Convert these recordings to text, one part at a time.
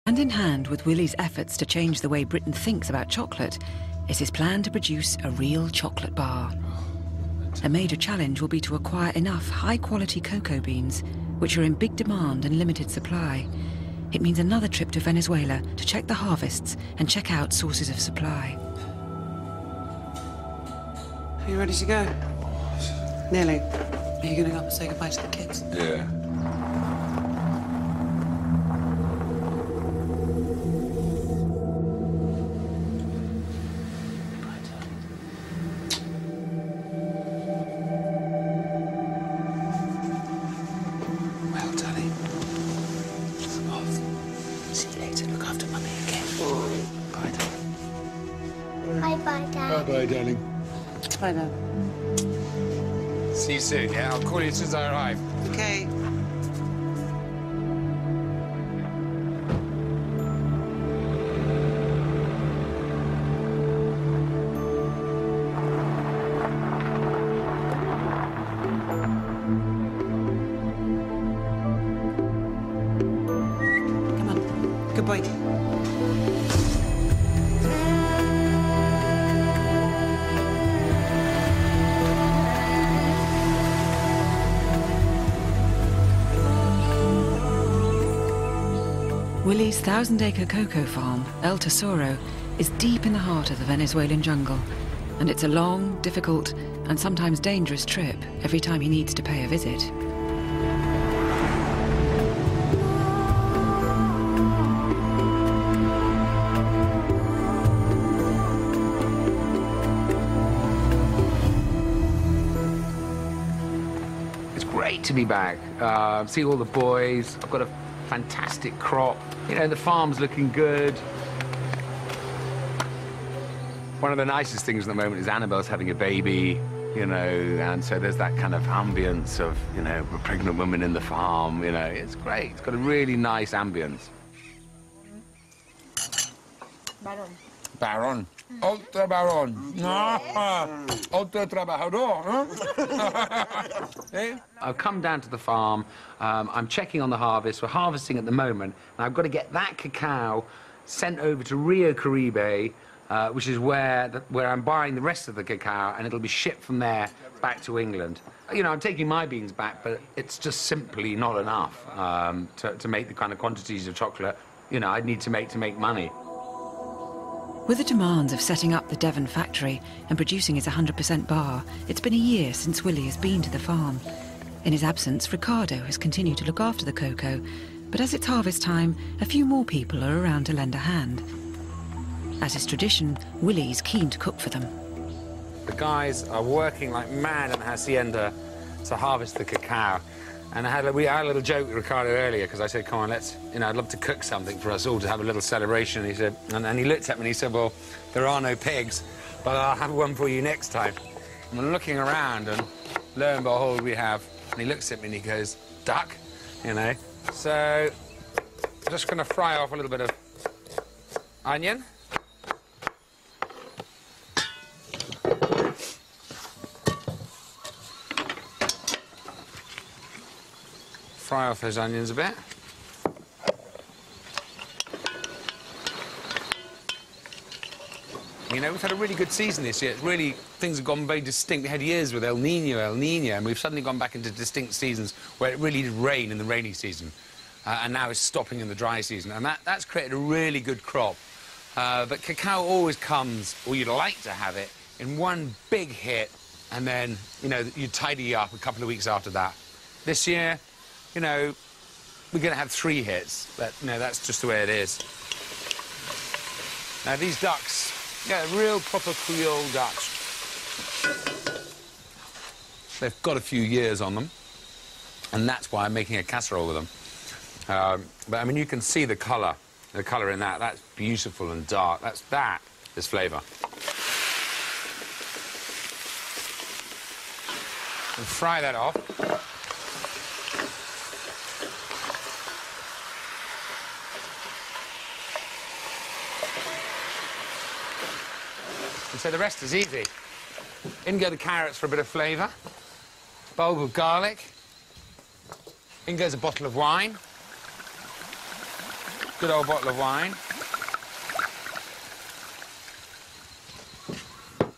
Hand in hand with Willie's efforts to change the way Britain thinks about chocolate is his plan to produce a real chocolate bar. A major challenge will be to acquire enough high-quality cocoa beans, which are in big demand and limited supply. It means another trip to Venezuela to check the harvests and check out sources of supply. Are you ready to go? Nearly. Are you going to go up and say goodbye to the kids? Yeah. Bye, darling. Bye now. See you soon, yeah? I'll call you as soon as I arrive. Okay. Come on. Good boy. Willie's 1,000-acre cocoa farm, El Tesoro, is deep in the heart of the Venezuelan jungle, and it's a long, difficult, and sometimes dangerous trip every time he needs to pay a visit. It's great to be back. See all the boys. I've got a fantastic crop. You know, the farm's looking good. One of the nicest things at the moment is Annabelle's having a baby, you know, and so there's that kind of ambience of, you know, a pregnant woman in the farm, you know. It's great. It's got a really nice ambience. Baron. Baron. Otro baron. Otro trabajador. Eh? I've come down to the farm. I'm checking on the harvest. We're harvesting at the moment. And I've got to get that cacao sent over to Rio Caribe, which is where I'm buying the rest of the cacao, and it'll be shipped from there back to England. You know, I'm taking my beans back, but it's just simply not enough to make the kind of quantities of chocolate, you know, I'd need to make money. With the demands of setting up the Devon factory and producing his 100% bar, it's been a year since Willie has been to the farm. In his absence, Ricardo has continued to look after the cocoa, but as it's harvest time, a few more people are around to lend a hand. As is tradition, Willie's keen to cook for them. The guys are working like mad in the hacienda to harvest the cacao. And we had a little joke with Ricardo earlier, because I said, come on, I'd love to cook something for us all to have a little celebration. And he said, and he looked at me and he said, well, there are no pigs, but I'll have one for you next time. And I'm looking around, and lo and behold, we have, and he looks at me and he goes, duck, you know. So I'm just going to fry off a little bit of onion. Fry off those onions a bit. You know, we've had a really good season this year. It's really, things have gone very distinct. We had years with El Niño, and we've suddenly gone back into distinct seasons where it really did rain in the rainy season. And now it's stopping in the dry season. And that's created a really good crop. But cacao always comes, or you'd like to have it, in one big hit, and then, you know, you tidy up a couple of weeks after that. This year, you know, we're going to have 3 hits, but, you know, that's just the way it is. Now, these ducks, yeah, real proper Creole ducks. They've got a few years on them, and that's why I'm making a casserole with them. But, I mean, you can see the colour in that. That's beautiful and dark. That is flavour. And fry that off. And so the rest is easy. In go the carrots for a bit of flavour. Bulb of garlic. In goes a bottle of wine. good old bottle of wine.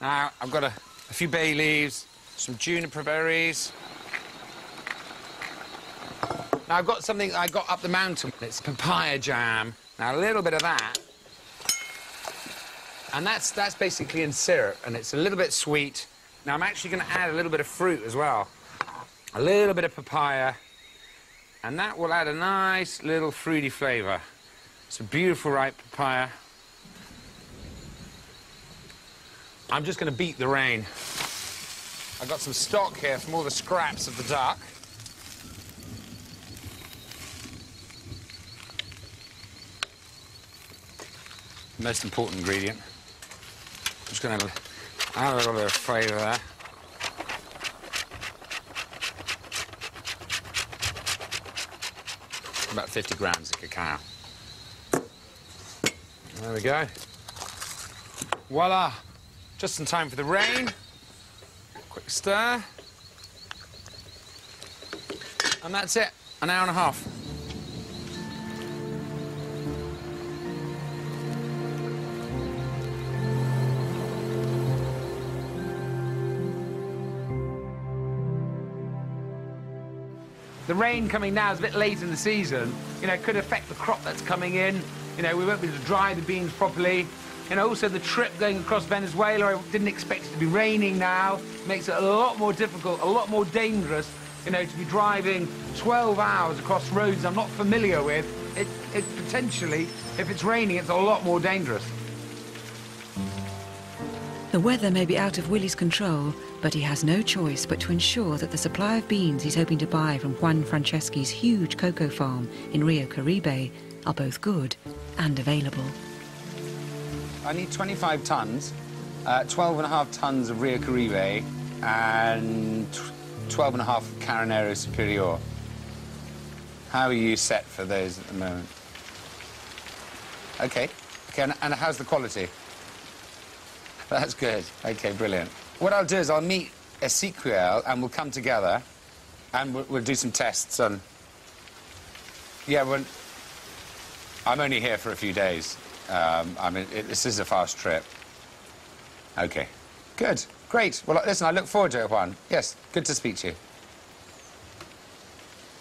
Now, I've got a few bay leaves, some juniper berries. Now, I've got something I got up the mountain. It's papaya jam. Now, a little bit of that. And that's basically in syrup, and it's a little bit sweet. Now, I'm actually going to add a little bit of fruit as well. A little bit of papaya. And that will add a nice little fruity flavour. It's a beautiful ripe papaya. I'm just going to beat the rain. I've got some stock here from all the scraps of the duck. Most important ingredient. I'm just going to add a little bit of flavour there. About 50 grams of cacao. There we go. Voila! Just in time for the rain. Quick stir. And that's it. An hour and a half. The rain coming now is a bit late in the season. You know, it could affect the crop that's coming in. You know, we won't be able to dry the beans properly. You know, also the trip going across Venezuela, I didn't expect it to be raining now. Makes it a lot more difficult, a lot more dangerous, you know, to be driving 12 hours across roads I'm not familiar with. It potentially, if it's raining, it's a lot more dangerous. The weather may be out of Willie's control, but he has no choice but to ensure that the supply of beans he's hoping to buy from Juan Franceschi's huge cocoa farm in Rio Caribe are both good and available. I need 25 tons, 12.5 tons of Rio Caribe and 12.5 Carnero Superior. How are you set for those at the moment? Okay, and how's the quality? That's good. Okay, brilliant. What I'll do is I'll meet Ezequiel and we'll come together and we'll do some tests on... Yeah, I'm only here for a few days. I mean, this is a fast trip. Okay. Good. Great. Well, listen, I look forward to it, Juan. Yes, good to speak to you.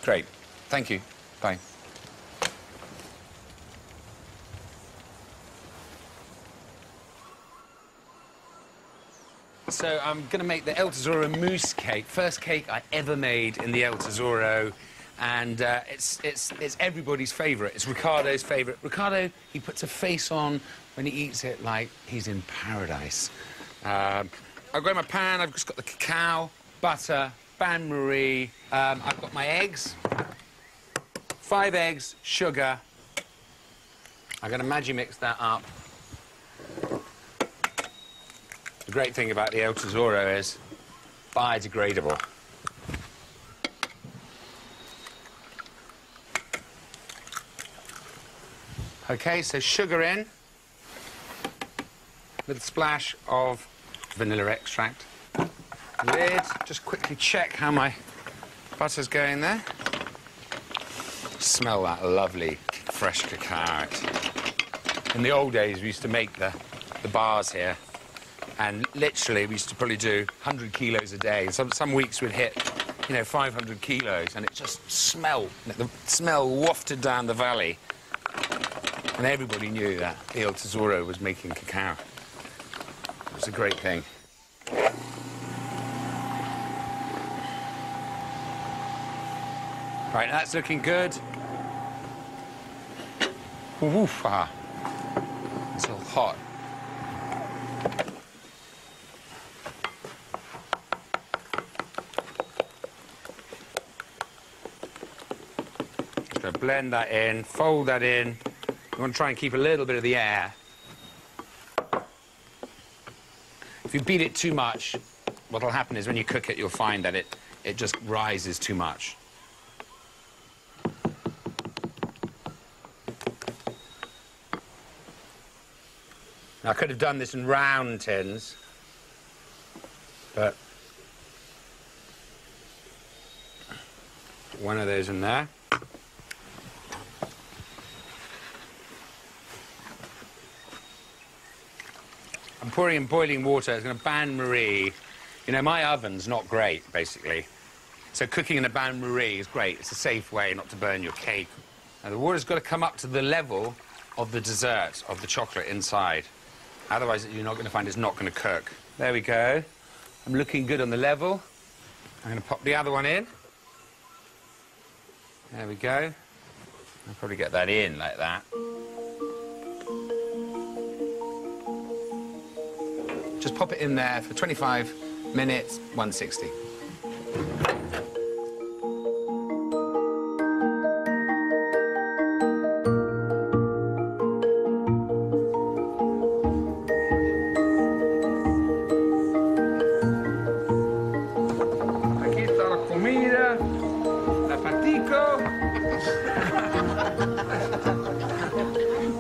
Great. Thank you. Bye. So I'm going to make the El Tesoro mousse cake. First cake I ever made in the El Tesoro. And it's everybody's favourite. It's Ricardo's favourite. Ricardo, he puts a face on when he eats it like he's in paradise. I've got my pan, I've just got the cacao, butter, bain-marie. I've got my eggs, 5 eggs, sugar. I'm going to Maggi-mix that up. The great thing about the El Tesoro is biodegradable. Okay, so sugar in, little splash of vanilla extract. Lid, just quickly check how my butter's going there. Smell that lovely fresh cacao. In the old days, we used to make the bars here, and literally we used to probably do 100 kilos a day. Some weeks we'd hit, you know, 500 kilos, and it just smelled. The smell wafted down the valley. And everybody knew that the El Tesoro was making cacao. It was a great thing. Right, that's looking good. Oof, ah. It's all hot. Just gonna blend that in, fold that in. You want to try and keep a little bit of the air. If you beat it too much, what'll happen is when you cook it, you'll find that it just rises too much. Now, I could have done this in round tins, but one of those in there. I'm pouring in boiling water. It's going to bain-marie. You know, my oven's not great, basically. So cooking in a bain-marie is great. It's a safe way not to burn your cake. Now, the water's got to come up to the level of the dessert, of the chocolate inside. Otherwise, you're not going to find it's not going to cook. There we go. I'm looking good on the level. I'm going to pop the other one in. There we go. I'll probably get that in like that. Just pop it in there for 25 minutes, 160. Aquí está la comida, la patico.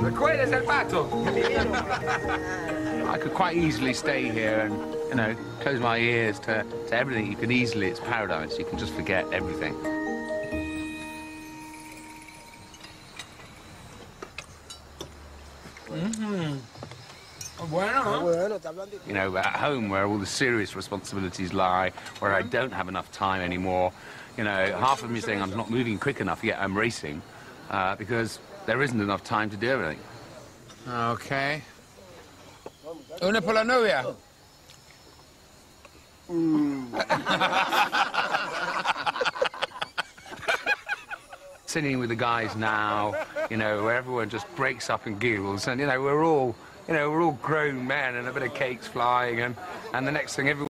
¿Recuerdas el pato? I could quite easily stay here and, you know, close my ears to everything. You can easily, it's paradise. You can just forget everything. Bueno. You know, at home where all the serious responsibilities lie, where I don't have enough time anymore, you know, half of me is saying I'm not moving quick enough, yet I'm racing, because there isn't enough time to do everything. Okay. Una por la novia. Sitting with the guys now, you know, where everyone just breaks up and giggles, and, you know, we're all grown men, and a bit of cake's flying, and the next thing everyone